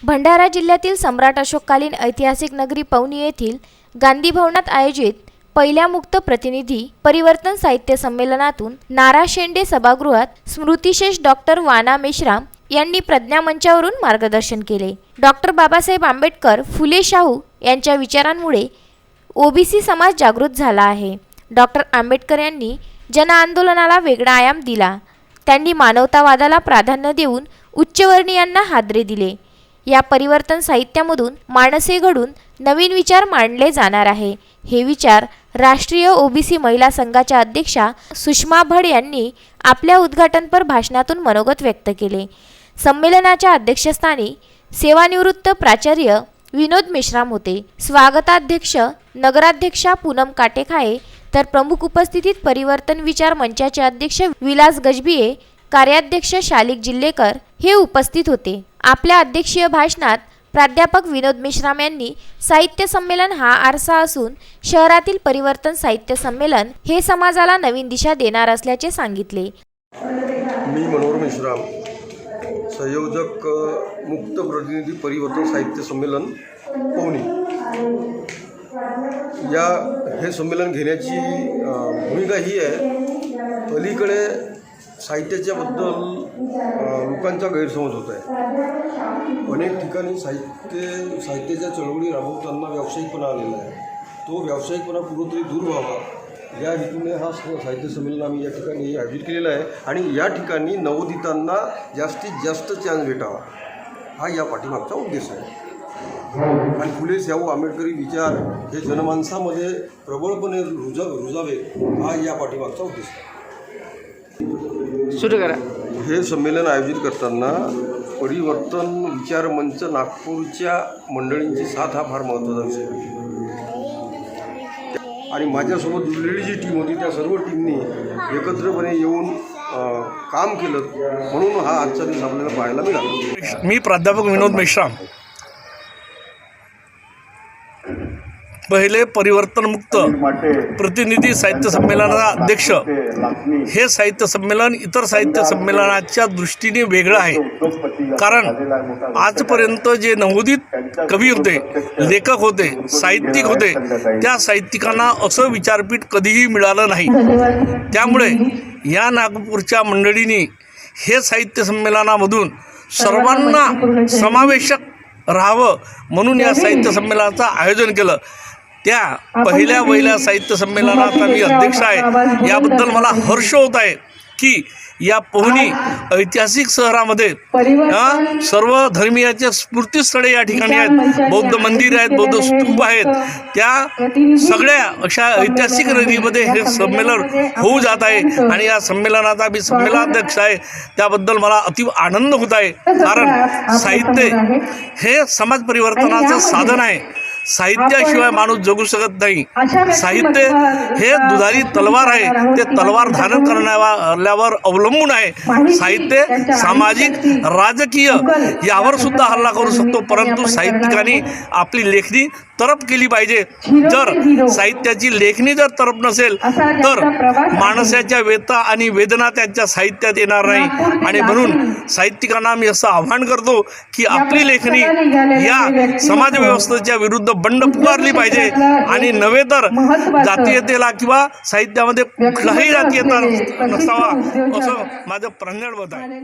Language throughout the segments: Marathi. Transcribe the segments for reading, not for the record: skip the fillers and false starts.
भंडारा जिल्ह्यातील सम्राट अशोककालीन ऐतिहासिक नगरी पवनी येथील गांधी भवनात आयोजित पहिल्या मुक्त प्रतिनिधी परिवर्तन साहित्य संमेलनातून नारा शेंडे सभागृहात स्मृतिशेष डॉक्टर वाना मेश्राम यांनी प्रज्ञा मंचावरून मार्गदर्शन केले। डॉक्टर बाबासाहेब आंबेडकर, फुले शाहू यांच्या विचारांमुळे ओबीसी समाज जागृत झाला आहे। डॉक्टर आंबेडकर यांनी जन आंदोलनाला वेगळा आयाम दिला। त्यांनी मानवतावादाला प्राधान्य देऊन उच्चवर्णीयांना हादरे दिले। या परिवर्तन साहित्यामधून माणसे घडून नवीन विचार मांडले जाणार आहे। हे विचार राष्ट्रीय ओबीसी महिला संघाच्या अध्यक्षा सुषमा भड यांनी आपल्या उद्घाटनपर भाषणातून मनोगत व्यक्त केले। संमेलनाच्या अध्यक्षस्थानी सेवानिवृत्त प्राचार्य विनोद मेश्राम होते। स्वागताध्यक्ष नगराध्यक्षा पूनम काटेखाये तर प्रमुख उपस्थितीत परिवर्तन विचार मंचाचे अध्यक्ष विलास गजबिये, कार्याध्यक्ष शालिक जिल्लेकर हे उपस्थित होते। आपल्या अध्यक्षीय भाषणात प्राध्यापक विनोद मेश्राम यांनी साहित्य संमेलन हा आरसा असून शहरातील परिवर्तन साहित्य संमेलन हे समाजाला नवीन दिशा देणार असल्याचे सांगितले। मी मनोहर मेश्राम, संयोजक मुक्त प्रतिनिधी परिवर्तन साहित्य संमेलन पवनी। हे संमेलन घेण्याची भूमिका ही आहे, अलीकडे साहित्याच्या बद्दल लोकांचा गैरसमज होत आहे। अनेक ठिकाणी साहित्याच्या चळवळी राबवताना व्यावसायिकपणा आलेला आहे। तो व्यावसायिकपणा कुठेतरी दूर व्हावा या हेतूने हा साहित्य संमेलन आम्ही या ठिकाणी आयोजित केलेला आहे आणि या ठिकाणी नवोदितांना जास्तीत जास्त चान्स भेटावा हा या पाठीमागचा उद्देश आहे। आणि फुले शाहू आंबेडकरी विचार हे जनमानसामध्ये प्रबळपणे रुजावे हा या पाठीमागचा उद्देश आहे। सुरू करा। हे संमेलन आयोजित करताना परिवर्तन विचार मंच नागपूरच्या मंडळींची साथ हा फार महत्त्वाचा विषय आहे आणि माझ्यासोबत जुळलेली जी टीम होती त्या सर्व टीमनी एकत्रपणे येऊन काम केलं म्हणून हा आजचा दिवस आपल्याला पाहायला मिळाला। मी प्राध्यापक विनोद मेश्राम, पहिले परिवर्तन मुक्त प्रतिनिधी साहित्य संमेलनाचा अध्यक्ष। हे साहित्य संमेलन इतर साहित्य संमेलनाच्या दृष्टीने वेगळं आहे, कारण आजपर्यंत जे नवोदित कवी होते, लेखक होते, साहित्यिक होते, त्या साहित्यिकांना असं विचारपीठ कधीही मिळालं नाही। त्यामुळे या नागपूरच्या मंडळींनी हे साहित्य संमेलनामधून सर्वांना समावेशक राहावं म्हणून या साहित्य संमेलनाचं आयोजन केलं। त्या पहिल्या साहित्य संमेलनाचा मी अध्यक्ष आहे। याबद्दल मला हर्ष होत आहे की या पवनी ऐतिहासिक शहरामध्ये सर्व धर्मीयाचे स्फूर्तीस्थळे या ठिकाणी आहेत, बौद्ध मंदिर आहेत, बौद्ध स्तूप आहेत। त्या सगळ्या अशा ऐतिहासिक नगरीमध्ये हे संमेलन होऊ जात आहे आणि या संमेलनाचा मी संमेलनाध्यक्ष आहे। त्याबद्दल मला अति आनंद होत आहे, कारण साहित्य हे समाज परिवर्तनाचं साधन आहे। साहित्याशिवाय माणूस जगू शकत नाही। साहित्य हे दुधारी तलवार आहे, ते तलवार धारण करण्यावर अवलंबून आहे। साहित्य सामाजिक, राजकीय यावर सुद्धा हल्ला करू शकतो, परंतु साहित्यिकांनी आपली लेखणी तरप केली पाहिजे। जर साहित्याची लेखणी जर तरप नसेल तर माणसाच्या व्यथा आणि वेदना त्यांच्या साहित्यात येणार नाही। आणि म्हणून साहित्यिकांना मी असं आव्हान करतो की आपली लेखणी या समाजव्यवस्थेच्या विरुद्ध बंड पुकारली पाहिजे आणि नव्हे तर जातीयतेला किंवा साहित्यामध्ये कुठलाही जातीयता नसावा असं माझं प्रज्ञान मत आहे।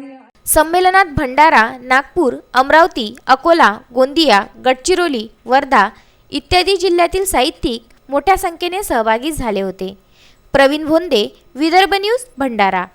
संमेलनात भंडारा, नागपूर, अमरावती, अकोला, गोंदिया, गडचिरोली, वर्धा इत्यादी जिल्ह्यातील साहित्यिक मोठ्या संख्येने सहभागी झाले होते। प्रवीण भोंदे, विदर्भ न्यूज, भंडारा।